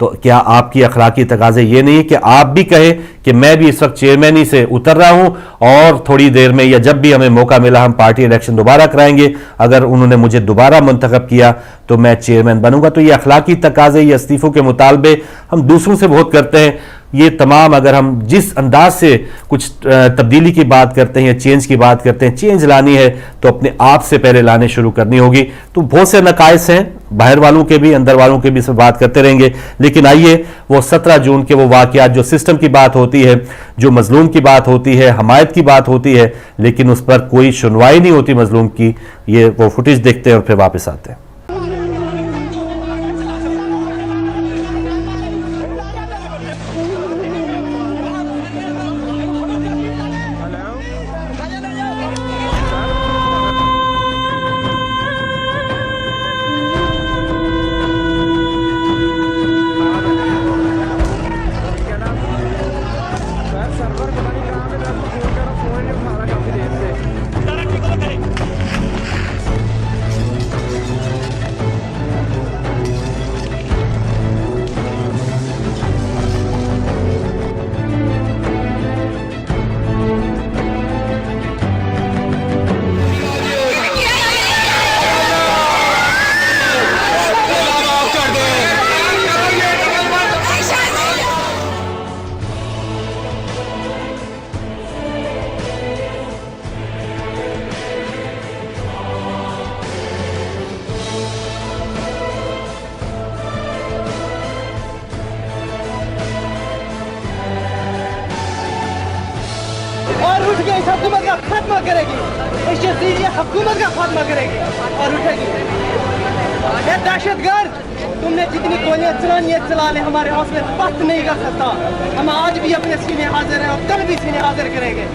تو کیا آپ کی اخلاقی تقاضے یہ نہیں ہے کہ آپ بھی کہیں کہ میں بھی اس وقت چیئرمینی سے اتر رہا ہوں اور تھوڑی دیر میں یا جب بھی ہمیں موقع ملا ہم پارٹی الیکشن دوبارہ کرائیں گے, اگر انہوں نے مجھے دوبارہ منتخب کیا تو میں چیئرمین بنوں گا. تو یہ اخلاقی تقاضے, یہ استعفوں کے مطالبے ہم دوسروں سے بہت کرتے ہیں. یہ تمام اگر ہم جس انداز سے کچھ تبدیلی کی بات کرتے ہیں یا چینج کی بات کرتے ہیں, چینج لانی ہے تو اپنے آپ سے پہلے لانے شروع کرنی ہوگی. تو بہت سے نقائص ہیں, باہر والوں کے بھی اندر والوں کے بھی, سے بات کرتے رہیں گے. لیکن آئیے وہ 17 جون کے وہ واقعات, جو سسٹم کی بات ہوتی ہے, جو مظلوم کی بات ہوتی ہے, حمایت کی بات ہوتی ہے, لیکن اس پر کوئی سنوائی نہیں ہوتی مظلوم کی, یہ وہ فوٹیج دیکھتے ہیں اور پھر واپس آتے ہیں. حکومت کا خاتمہ کرے گی, اس جزیری حکومت کا خاتمہ کرے گی اور اٹھے گی. یہ دہشت گرد, تم نے جتنی گولیاں چلانی ہے چلا لیں, ہمارے حوصلے پست نہیں کر سکتا. ہم آج بھی اپنے سینے حاضر ہیں اور کل بھی سینے حاضر کریں گے.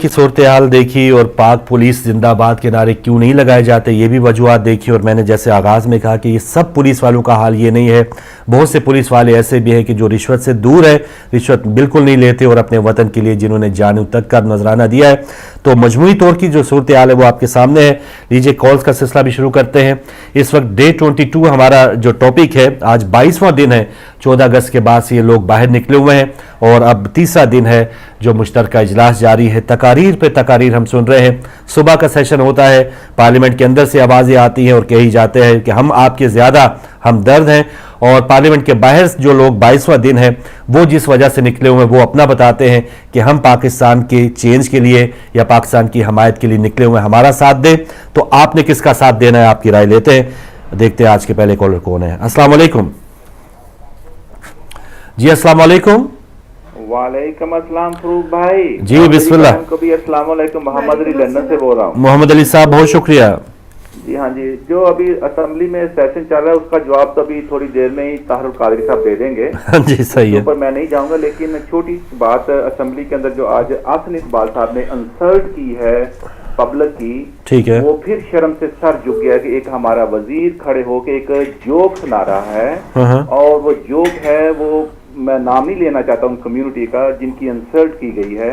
کی صورتحال دیکھی اور پاک پولیس زندہ باد کے نعرے کیوں نہیں لگائے جاتے, یہ بھی وجوہات دیکھی. اور میں نے جیسے آغاز میں کہا کہ یہ سب پولیس والوں کا حال یہ نہیں ہے, بہت سے پولیس والے ایسے بھی ہیں کہ جو رشوت سے دور ہے, رشوت بالکل نہیں لیتے اور اپنے وطن کے لیے جنہوں نے جانوں تک کا نذرانہ دیا ہے. تو مجموعی طور کی جو صورتحال ہے وہ آپ کے سامنے ہے. لیجئے کالز کا سلسلہ بھی شروع کرتے ہیں. اس وقت ڈے 22 ہمارا جو ٹاپک ہے, آج 22واں دن ہے, 14 اگست کے بعد سے یہ لوگ باہر نکلے ہوئے ہیں اور اب تیسرا دن ہے جو مشترکہ اجلاس جاری ہے. تقاریر پہ تقاریر ہم سن رہے ہیں. صبح کا سیشن ہوتا ہے, پارلیمنٹ کے اندر سے آوازیں آتی ہیں اور کہی جاتے ہیں کہ ہم آپ کے زیادہ ہمدرد ہیں, اور پارلیمنٹ کے باہر جو لوگ 22واں دن ہے وہ جس وجہ سے نکلے ہوئے ہیں وہ اپنا بتاتے ہیں کہ ہم پاکستان کے چینج کے لیے یا پاکستان کی حمایت کے لیے نکلے ہوئے ہیں, ہمارا ساتھ دیں. تو آپ نے کس کا ساتھ دینا ہے, آپ کی رائے لیتے ہیں. دیکھتے ہیں آج کے پہلے کالر کون ہے. السلام علیکم. جی السلام علیکم. وعلیکم السلام فروخ بھائی. جی بسم اللہ. کبھی السلام علیکم, محمد علی لندن سے بول رہا ہوں. محمد علی صاحب بہت شکریہ. جی ہاں جی, جو ابھی اسمبلی میں سیشن چل رہا ہے اس کا جواب تو ابھی تھوڑی دیر میں ہی طاہر القادری صاحب دے دیں گے. جی صحیح ہے, پر میں نہیں جاؤں گا. لیکن چھوٹی بات, اسمبلی کے اندر جو آج آسن اقبال صاحب نے انسلٹ کی ہے پبلک کی, ٹھیک ہے, وہ پھر شرم سے سر جھک گیا کہ ایک ہمارا وزیر کھڑے ہو کے ایک جوک سنا رہا ہے, اور وہ جوک ہے, وہ میں نام نہیں لینا چاہتا ہوں کمیونٹی کا جن کی انسلٹ کی گئی ہے.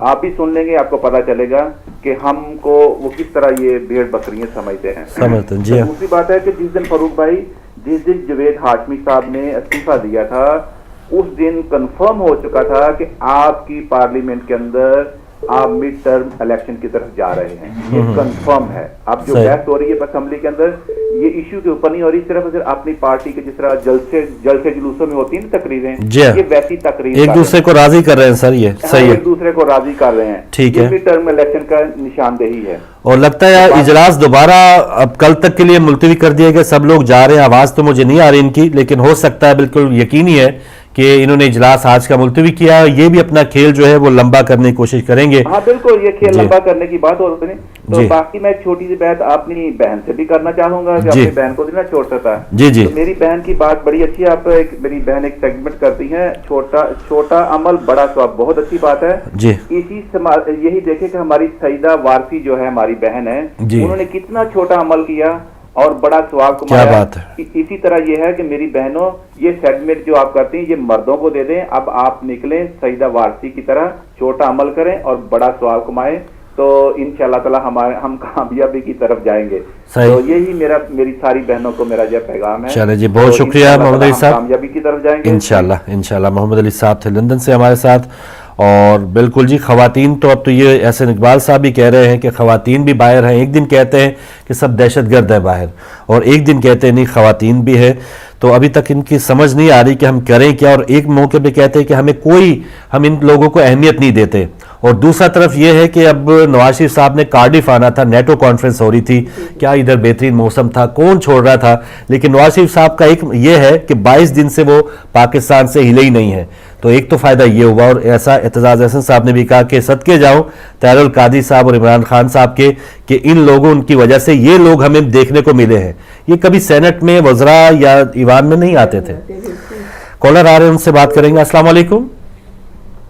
آپ بھی سن لیں گے, آپ کو پتا چلے گا کہ ہم کو وہ کس طرح یہ بھیڑ بکریاں سمجھتے ہیں. دوسری بات ہے کہ جس دن فاروق بھائی, جس دن جوید ہاشمی صاحب نے استعفیٰ دیا تھا, اس دن کنفرم ہو چکا تھا کہ آپ کی پارلیمنٹ کے اندر آپ مڈ ٹرم الیکشن کی طرف جا رہے ہیں. یہ کنفرم ہے. اب جو بحث ہو رہی ہے اسمبلی کے اندر, یہ ایشو کے اوپر نہیں ہو رہی, صرف اپنی پارٹی کے جس طرح جلسے جلوسوں میں ہوتی ہیں نا تقریریں, یہ ویسی تقریر ایک دوسرے کو راضی کر رہے ہیں. سر یہ صحیح ہے, ایک دوسرے کو راضی کر رہے ہیں. ٹھیک ہے, مڈ ٹرم الیکشن کا نشاندہی ہے. اور لگتا ہے یار اجلاس دوبارہ اب کل تک کے لیے ملتوی کر دیا گیا. سب لوگ جا رہے ہیں, آواز تو مجھے نہیں آ رہی ان کی, لیکن ہو سکتا ہے, بالکل یقینی ہے کہ کہ انہوں نے اجلاس آج کا ملتوی کیا، یہ بھی اپنا کھیل جو ہے وہ لمبا کرنے کی کوشش کریں گے. ہاں بالکل، یہ کھیل جی. لمبا کرنے کی بات اور نہیں تو باقی میں ایک چھوٹی سی بات اپنی بہن سے بھی کرنا چاہوں گا کہ اپنی بہن کو دینا چھوڑ سکتا ہے. جی جی. تو میری بہن کی بات بڑی اچھی ہے. آپ میری بہن ایک سیگمنٹ کرتی ہیں چھوٹا عمل بڑا ثواب، بہت اچھی بات ہے. جی. اسی سے یہی دیکھیں کہ ہماری سعیدہ وارثی جو ہے ہماری بہن ہے، انہوں نے کتنا چھوٹا عمل کیا اور بڑا ثواب کمایا. اسی طرح یہ ہے کہ میری بہنوں یہ سیگمنٹ جو آپ کرتی ہیں یہ مردوں کو دے دیں. اب آپ نکلیں سعیدہ وارثی کی طرح، چھوٹا عمل کریں اور بڑا ثواب کمائیں، تو انشاءاللہ تعالی ہم کامیابی کی طرف جائیں گے. تو یہی میری ساری بہنوں کو میرا یہ پیغام ہے. چلیں جی، بہت شکریہ محمد علی صاحب. کامیابی کی طرف جائیں گے انشاءاللہ. محمد علی صاحب تھے لندن سے ہمارے ساتھ. اور بالکل جی، خواتین تو اب تو یہ احسن اقبال صاحب بھی کہہ رہے ہیں کہ خواتین بھی باہر ہیں. ایک دن کہتے ہیں کہ سب دہشت گرد ہے باہر، اور ایک دن کہتے ہیں نہیں خواتین بھی ہے. تو ابھی تک ان کی سمجھ نہیں آ رہی کہ ہم کریں کیا. اور ایک موقع پہ کہتے ہیں کہ ہم ان لوگوں کو اہمیت نہیں دیتے. اور دوسرا طرف یہ ہے کہ اب نواز شریف صاحب نے کارڈف آنا تھا، نیٹو کانفرنس ہو رہی تھی، کیا ادھر بہترین موسم تھا، کون چھوڑ رہا تھا. لیکن نواز شریف صاحب کا ایک یہ ہے کہ 22 دن سے وہ پاکستان سے ہلے ہی نہیں ہے. تو ایک تو فائدہ یہ ہوا. اور ایسا اعتزاز احسن صاحب نے بھی کہا کہ صدقے جاؤں طاہر القادری صاحب اور عمران خان صاحب کے کہ ان لوگوں ان کی وجہ سے یہ لوگ ہمیں دیکھنے کو ملے ہیں. یہ کبھی سینٹ میں وزراء یا ایوان میں نہیں آتے تھے. کالر آ رہے ہیں، ان سے بات کریں گے. السلام علیکم.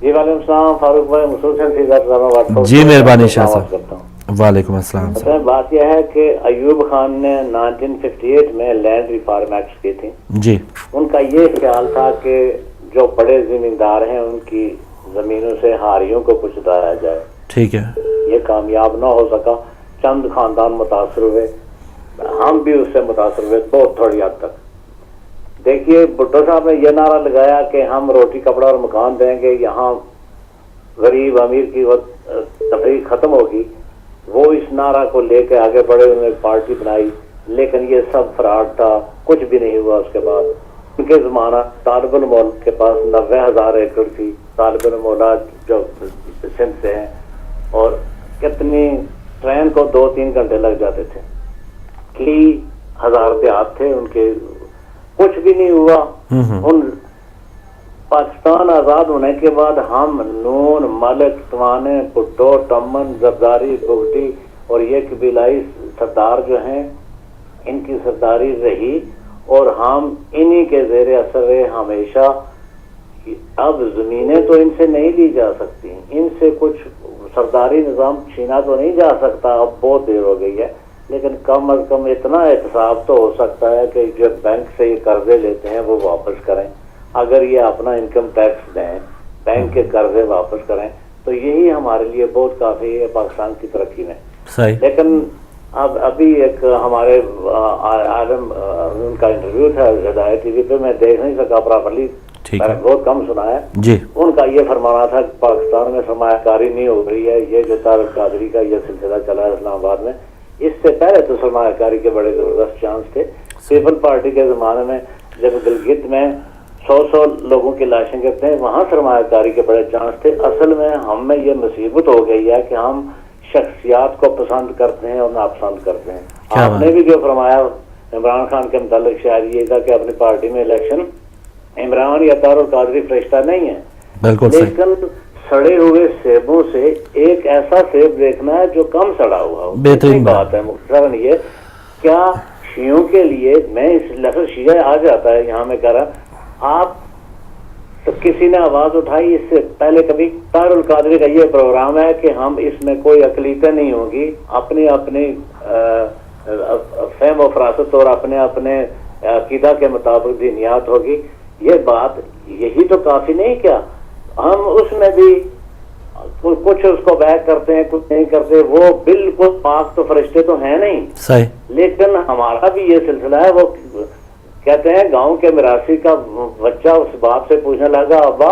جی وعلیکم السلام. فاروق بھائی مسلسل جی مہربانی شاہ صاحب. وعلیکم السلام. بات یہ ہے کہ ایوب خان نے 1958 میں لینڈ ریفارم ایکٹ کی تھی. جی. ان کا یہ خیال تھا کہ جو بڑے زمیندار ہیں ان کی زمینوں سے ہاریوں کو کچھ دایا جائے. ٹھیک ہے. یہ کامیاب نہ ہو سکا. چند خاندان متاثر ہوئے، ہم بھی اس سے متاثر ہوئے بہت تھوڑی حد تک. دیکھیے بھٹو صاحب نے یہ نعرہ لگایا کہ ہم روٹی کپڑا اور مکان دیں گے، یہاں غریب امیر کی تفریق ختم ہوگی. وہ اس نعرہ کو لے کے آگے بڑھے، انہوں نے ایک پارٹی بنائی، لیکن یہ سب فراڈ تھا، کچھ بھی نہیں ہوا. اس کے بعد ان کے زمانہ طالب المول کے پاس 90,000 ایکڑ تھی. طالب المولاد جو سندھ سے ہیں، اور کتنی ٹرین کو 2-3 گھنٹے لگ جاتے تھے. کی 1000 دیہات تھے ان کے، کچھ بھی نہیں ہوا. ان پاکستان آزاد ہونے کے بعد ہم نون، ملک، توانے، بھٹو، ٹمن، زرداری، بگٹی اور یہ قبیلائی سردار جو ہیں ان کی سرداری رہی، اور ہم انہی کے زیر اثر رہے ہمیشہ. اب زمینیں تو ان سے نہیں لی جا سکتی، ان سے کچھ سرداری نظام چھینا تو نہیں جا سکتا، اب بہت دیر ہو گئی ہے. لیکن کم از کم اتنا احتساب تو ہو سکتا ہے کہ جو بینک سے یہ قرضے لیتے ہیں وہ واپس کریں. اگر یہ اپنا انکم ٹیکس دیں، بینک کے قرضے واپس کریں، تو یہی ہمارے لیے بہت کافی ہے پاکستان کی ترقی میں. لیکن اب ابھی ایک ہمارے عالم ان کا انٹرویو تھا ہدایت ٹی وی پہ، میں دیکھ نہیں سکا پراپرلی، میں نے بہت کم سنا ہے. ان کا یہ فرمانا تھا کہ پاکستان میں سرمایہ کاری نہیں ہو رہی ہے. یہ جو طاہر القادری کا یہ سلسلہ چلا ہے اسلام آباد میں، اس سے پہلے تو سرمایہ کاری کے بڑے زبردست چانس تھے. پیپل پارٹی کے زمانے میں جب گلگت میں 100 لوگوں کی لاشیں گرتے ہیں، وہاں سرمایہ کاری کے بڑے چانس تھے. اصل میں ہم میں یہ مصیبت ہو گئی ہے کہ ہم شخصیات کو پسند کرتے ہیں اور ناپسند کرتے ہیں. آپ نے بھی جو فرمایا عمران خان کے متعلق شاید یہ تھا کہ اپنی پارٹی میں الیکشن، عمران یا طاہر القادری فرشتہ نہیں ہے، لیکن سڑے ہوئے سیبوں سے ایک ایسا سیب دیکھنا ہے جو کم سڑا ہوا ہو. بہترین بات ہے. مختصراً یہ کیا شیعوں کے لیے، میں اس لفظ شیعہ آ جاتا ہے یہاں میں کہہ رہا، آپ کسی نے آواز اٹھائی اس سے پہلے کبھی؟ طاہر القادری کا یہ پروگرام ہے کہ ہم اس میں کوئی اقلیتیں نہیں ہوں گی، اپنی اپنی فہم و فراست اور اپنے اپنے عقیدہ کے مطابق دینیات ہوگی. یہ بات یہی تو کافی نہیں کیا؟ ہم اس میں بھی کچھ اس کو بیک کرتے ہیں، کچھ نہیں کرتے. وہ بالکل پاک تو فرشتے تو ہیں نہیں صحیح. لیکن ہمارا بھی یہ سلسلہ ہے. وہ کہتے ہیں گاؤں کے مراسی کا بچہ اس باپ سے پوچھنے لگا، ابا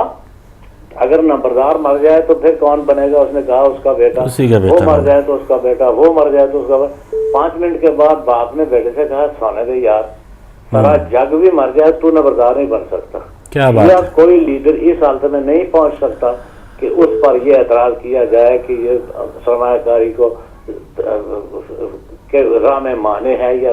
اگر نمبردار مر جائے تو پھر کون بنے گا؟ اس نے کہا اس کا بیٹا. وہ مر جائے تو اس کا بیٹا، وہ مر جائے تو اس کا بیٹا. 5 منٹ کے بعد باپ نے بیٹے سے کہا، سونے دے یار، سارا جگ بھی مر جائے تو نمبردار نہیں بن سکتا. یا کوئی لیڈر اس حالت میں نہیں پہنچ سکتا کہ اس پر یہ اعتراض کیا جائے کہ یہ سرمایہ کاری کو راہ میں مانے ہے. یا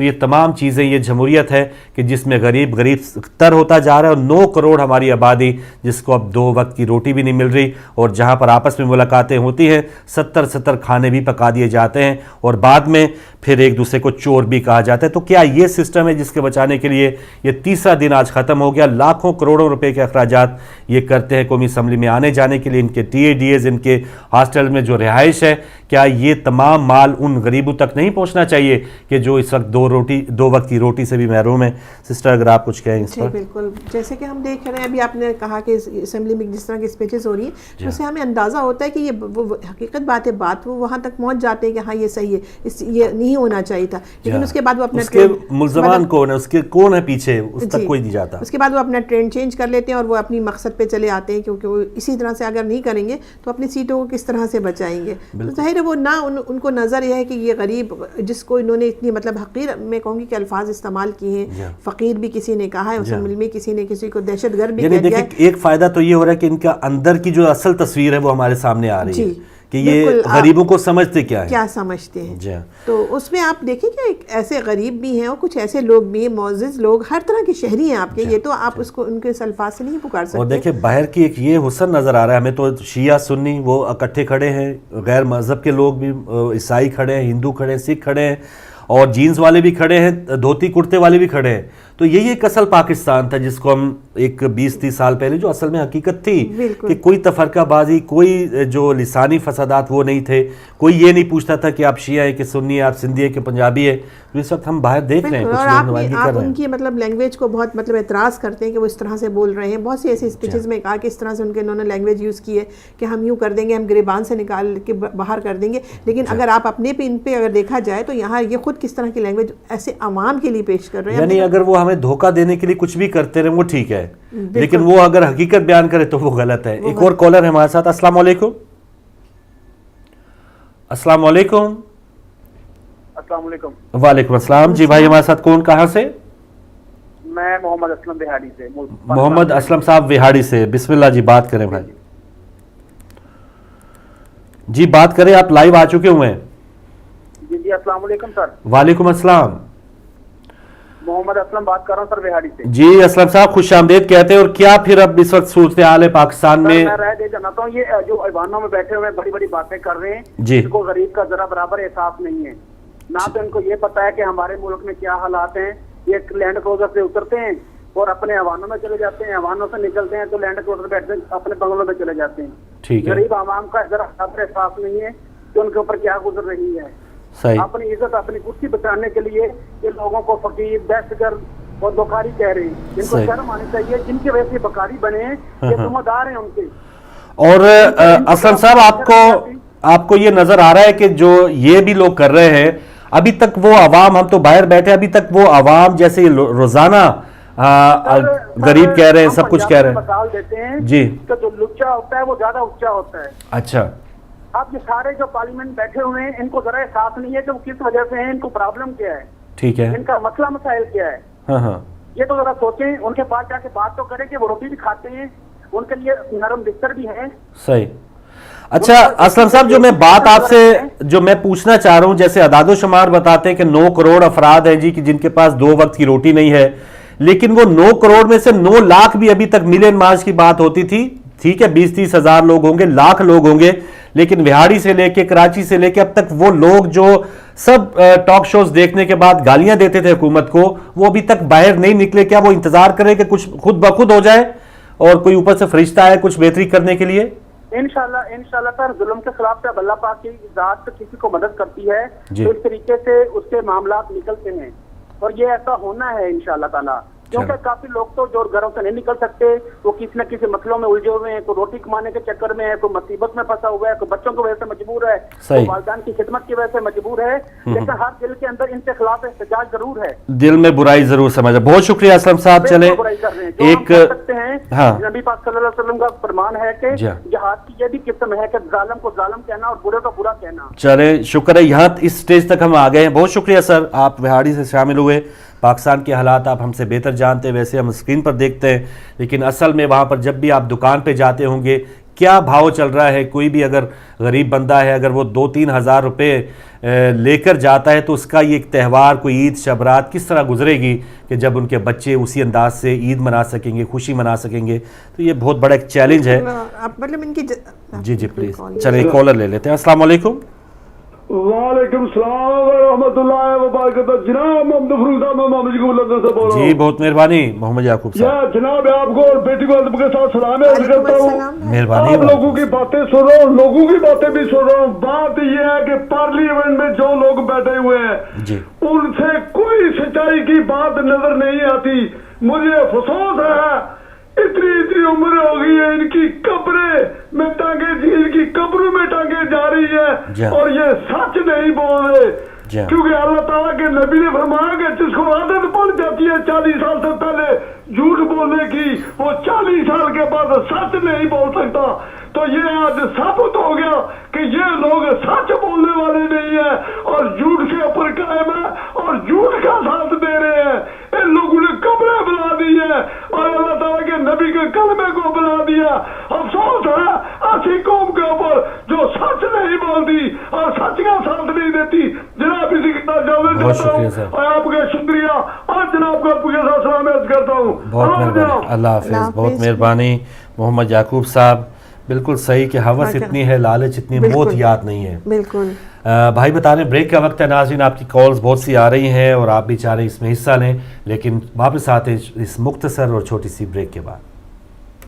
تو یہ تمام چیزیں یہ جمہوریت ہے کہ جس میں غریب تر ہوتا جا رہا ہے، اور 9 کروڑ ہماری آبادی جس کو اب 2 وقت کی روٹی بھی نہیں مل رہی، اور جہاں پر آپس میں ملاقاتیں ہوتی ہیں 70 کھانے بھی پکا دیے جاتے ہیں، اور بعد میں پھر ایک دوسرے کو چور بھی کہا جاتا ہے۔ تو کیا یہ سسٹم ہے جس کے بچانے کے لیے یہ تیسرا دن آج ختم ہو گیا؟ لاکھوں کروڑوں روپے کے اخراجات یہ کرتے ہیں قومی اسمبلی میں آنے جانے کے لیے، ان کے ٹی اے ڈی ایز، ان کے ہاسٹل میں جو رہائش ہے، کیا یہ تمام مال ان غریبوں تک نہیں پہنچنا چاہیے کہ جو اس وقت 2 وقت کی روٹی سے بھی محروم ہیں؟ سسٹر اگر آپ کچھ کہیں اس پر۔ جی بالکل، جیسے کہ ہم دیکھ رہے ہیں ابھی آپ نے کہا کہ اسمبلی میں جس طرح کی اسپیچز ہو رہی ہیں، اس سے ہمیں اندازہ ہوتا ہے کہ یہ حقیقت بات ہے، بات وہ وہاں تک پہنچ جاتے ہیں کہ ہاں یہ صحیح ہے، یہ نہیں ہونا چاہیے تھا، لیکن اس کے بعد وہ اپنا اس کے ملزمان کون ہے، اس کے کون ہے پیچھے، اس تک کوئی نہیں جاتا۔ اس کے بعد وہ اپنا ٹرینڈ چینج کر لیتے ہیں اور وہ اپنی مقصد پہ چلے آتے ہیں، کیونکہ وہ اسی طرح سے اگر نہیں کریں گے تو اپنی سیٹوں کو کس طرح سے بچائیں گے۔ ظاہر ہے وہ نہ ان کو نظر یہ ہے کہ یہ غریب جس کو انہوں نے اتنی مطلب حقیر میں کہوں گی کہ الفاظ استعمال کیے ہیں، فقیر بھی کسی نے کہا ہے، اسمبلی میں کسی نے کسی کو دہشت گرد بھی کہہ دیا ہے۔ ایک فائدہ تو یہ ہو رہا ہے کہ ان کا اندر کی جو اصل تصویر ہے وہ ہمارے سامنے آ رہی ہے کہ یہ غریبوں کو سمجھتے کیا سمجھتے ہیں۔ تو اس میں آپ دیکھیں کہ ایسے غریب بھی ہیں اور کچھ ایسے لوگ بھی ہیں، معزز لوگ، ہر طرح کے شہری ہیں آپ کے، یہ تو آپ اس کو ان کے الفاظ سے نہیں پکار سکتے۔ اور دیکھیں باہر کی ایک یہ حسن نظر آ رہا ہے ہمیں، تو شیعہ سنی وہ اکٹھے کھڑے ہیں، غیر مذہب کے لوگ بھی، عیسائی کھڑے ہیں، ہندو کھڑے ہیں، سکھ کھڑے ہیں، اور جینز والے بھی کھڑے ہیں، دھوتی کرتے والے بھی کھڑے ہیں۔ تو یہی ایک اصل پاکستان تھا جس کو ہم ایک 20-30 سال پہلے جو اصل میں حقیقت تھی کہ کوئی تفرقہ بازی، کوئی جو لسانی فسادات وہ نہیں تھے، کوئی یہ نہیں پوچھتا تھا کہ آپ شیعہ ہیں کہ سنی ہیں، آپ سندھی ہیں کہ پنجابی ہے۔ تو اس وقت ہم باہر دیکھ رہے ہیں کچھ لوگ نمائندگی کر رہے ہیں، ان کی مطلب لینگویج کو بہت مطلب اعتراض کرتے ہیں کہ وہ اس طرح سے بول رہے ہیں۔ بہت سی ایسی اسپیچز میں کہا کہ اس طرح سے انہوں نے لینگویج یوز کی ہے کہ ہم یوں کر دیں گے، ہم گریبان سے نکال کے باہر کر دیں گے۔ لیکن اگر آپ اپنے پہ ان پہ اگر دیکھا جائے تو یہاں یہ خود کس طرح کی لینگویج ایسے عوام کے لیے پیش کر رہے ہیں، یعنی اگر وہ ہمیں دھوکہ دینے کے لیے کچھ بھی کرتے رہے وہ ٹھیک ہے، لیکن وہ اگر حقیقت بیان کرے تو وہ غلط ہے۔ ایک اور کالر ہے ہمارے ساتھ۔ السلام علیکم۔ السلام علیکم۔ السلام علیکم۔ وعلیکم السلام۔ جی بھائی ہمارے ساتھ کون، کہاں سے؟ میں محمد اسلم وہاڑی سے۔ محمد اسلم صاحب وہاڑی سے، بسم اللہ جی، بات کریں بھائی جی، بات کریں، آپ لائیو آ چکے ہوئے ہیں۔ جی السلام علیکم سر۔ وعلیکم السلام۔ محمد اسلم بات کر رہا ہوں سر وہاڑی سے۔ جی اسلم صاحب خوش آمدید کہتے ہیں، اور کیا پھر اب اس وقت صورتحال ہے پاکستان میں؟ میں رائے دے جانا ہوں، یہ جو ایوانوں میں بیٹھے ہوئے بڑی بڑی باتیں کر رہے ہیں، ان کو غریب کا ذرا برابر احساس نہیں ہے، نہ تو ان کو یہ پتا ہے کہ ہمارے ملک میں کیا حالات ہیں۔ یہ لینڈ کروزر سے اترتے ہیں اور اپنے ایوانوں میں چلے جاتے ہیں، ایوانوں سے نکلتے ہیں تو لینڈ کروزر بیٹھتے ہیں، اپنے بنگلوں میں چلے جاتے ہیں۔ غریب عوام کا ذرا برابر احساس نہیں ہے کہ ان کے اوپر کیا گزر رہی ہے۔ اپنی عزت، اپنی کرسی بچانے کے لیے یہ لوگوں کو فقیر، دہشت گرد اور بکاری کہہ رہے ہیں، جن کو شرم آنی چاہیے، جن کی وجہ سے بکاری بنے ہیں، یہ ذمہ دار ہیں ان کے۔ اور اسلم صاحب آپ کو یہ نظر آ رہا ہے کہ جو یہ بھی لوگ کر رہے ہیں، ابھی تک وہ عوام، ہم تو باہر بیٹھے، ابھی تک وہ عوام جیسے روزانہ غریب کہہ رہے ہیں، سب کچھ کہہ رہے ہیں، مثال دیتے ہیں جی کہ جو لچا ہوتا ہے وہ زیادہ اونچا ہوتا ہے۔ اچھا، اب یہ سارے جو پارلیمنٹ بیٹھے ہوئے ہیں، ان کو ذرا احساس نہیں ہے کہ وہ کس وجہ سے ہیں، ان کو پرابلم کیا ہے، ٹھیک ہے، ان کا مسئلہ مسائل کیا ہے۔ ہاں یہ تو ذرا سوچیں، ان کے پاس جا کے بات تو کریں کہ وہ روٹی بھی کھاتے ہیں، ان کے لیے نرم بستر بھی ہے۔ صحیح۔ اچھا اسلم صاحب، جو میں بات آپ سے جو میں پوچھنا چاہ رہا ہوں، جیسے اعداد و شمار بتاتے ہیں کہ 9 کروڑ افراد ہیں جی جن کے پاس 2 وقت کی روٹی نہیں ہے، لیکن وہ 9 کروڑ میں سے 9 لاکھ بھی ابھی تک ملین مارچ کی بات ہوتی تھی، ٹھیک ہے 20-30 ہزار لوگ ہوں گے، لاکھ لوگ ہوں گے، لیکن وہاڑی سے لے کے کراچی سے لے کے اب تک وہ لوگ جو سب ٹاک شوز دیکھنے کے بعد گالیاں دیتے تھے حکومت کو، وہ ابھی تک باہر نہیں نکلے۔ کیا وہ انتظار کریں کہ کچھ خود بخود ہو جائے اور کوئی اوپر سے فرشتہ آئے کچھ بہتری کرنے کے لیے؟ انشاءاللہ سر، ظلم کے خلاف جب اللہ پاک کی ذات کسی کو مدد کرتی ہے تو اس طریقے سے اس کے معاملات نکلتے ہیں، اور یہ ایسا ہونا ہے انشاءاللہ تعالی، کیونکہ کافی لوگ تو جو گھروں سے نہیں نکل سکتے، وہ کسی نہ کسی مسئلوں میں الجھے ہوئے ہیں، کوئی روٹی کمانے کے چکر میں ہے، کوئی مصیبت میں پھنسا ہوا ہے، کوئی بچوں کی وجہ سے مجبور ہے، کوئی والدین کی خدمت کی وجہ سے مجبور ہے، لیکن ہر دل کے اندر ان کے خلاف احتجاج ضرور ہے، دل میں برائی ضرور سمجھا۔ بہت شکریہ اسلم صاحب۔ چلے ایک سکتے ہیں، نبی پاک صلی اللہ علیہ وسلم کا فرمان ہے کہ جہاد کی یہ بھی قسم ہے کہ ظالم کو ظالم کہنا اور برے کو برا کہنا۔ چلے شکر ہے، یہاں اس سٹیج تک ہم آ گئے ہیں۔ بہت شکریہ سر، آپ وہاڑی سے شامل ہوئے۔ پاکستان کے حالات آپ ہم سے بہتر جانتے ہیں، ویسے ہم اسکرین پر دیکھتے ہیں، لیکن اصل میں وہاں پر جب بھی آپ دکان پہ جاتے ہوں گے کیا بھاؤ چل رہا ہے؟ کوئی بھی اگر غریب بندہ ہے اگر وہ 2-3 ہزار روپے لے کر جاتا ہے تو اس کا یہ ایک تہوار کوئی عید شبرات کس طرح گزرے گی کہ جب ان کے بچے اسی انداز سے عید منا سکیں گے، خوشی منا سکیں گے؟ تو یہ بہت بڑا ایک چیلنج ہے. مطلب ان کی جی پلیز چلیں کالر لے لیتے ہیں. السلام علیکم. وعلیکم السلام ورحمۃ اللہ وبرکاتہ. جناب محمد فروخ صاحب، میں محمد یعقوب لندن سے بول رہا ہوں. جی بہت مہربانی محمد یعقوب صاحب. جناب آپ کو اور بیٹی کو ادب کے ساتھ سلام عرض کرتا ہوں. مہربانی. آپ لوگوں کی باتیں سن رہا ہوں، لوگوں کی باتیں بھی سن رہا ہوں. بات یہ ہے کہ پارلیمنٹ میں جو لوگ بیٹھے ہوئے ہیں ان سے کوئی سچائی کی بات نظر نہیں آتی. مجھے افسوس ہے اتنی عمر ہو گئی ہے ان کی قبریں میں ٹانگیں، ان کی قبروں میں ٹانگیں جا رہی ہے اور یہ سچ نہیں بول رہے. کیونکہ اللہ تعالیٰ کے نبی نے فرمایا کہ جس کو عادت پڑ جاتی ہے 40 سال سے پہلے جھوٹ بولنے کی، وہ 40 سال کے بعد سچ نہیں بول سکتا. تو یہ آج ثابت ہو گیا کہ یہ لوگ سچ بولنے والے نہیں ہیں اور جھوٹ کے اوپر قائم ہے اور جھوٹ کا ساتھ دے رہے ہیں. ان لوگوں نے قبریں بنا دی ہے اور اللہ تعالیٰ کے نبی کے کلمے کو بنا دیا. افسوس ہے ایسی قوم کے اوپر جو سچ نہیں بولتی اور سچ کا ساتھ نہیں دیتی. جناب اسی کے ساتھ جاوید کرتا ہوں اور آپ کا شکریہ اور جناب کو آپ کے ساتھ سلام عرض کرتا ہوں. بہت مہربانی. اللہ حافظ. بہت مہربانی محمد یعقوب صاحب. بالکل صحیح کہ ہوس اتنی ہے، لالچ اتنی، موت یاد نہیں ہے. بالکل. بھائی بتا رہے ہیں بریک کا وقت ہے. ناظرین آپ کی کالز بہت سی آ رہی ہیں اور آپ بھی چاہ رہے ہیں اس میں حصہ لیں، لیکن واپس آتے اس مختصر اور چھوٹی سی بریک کے بعد.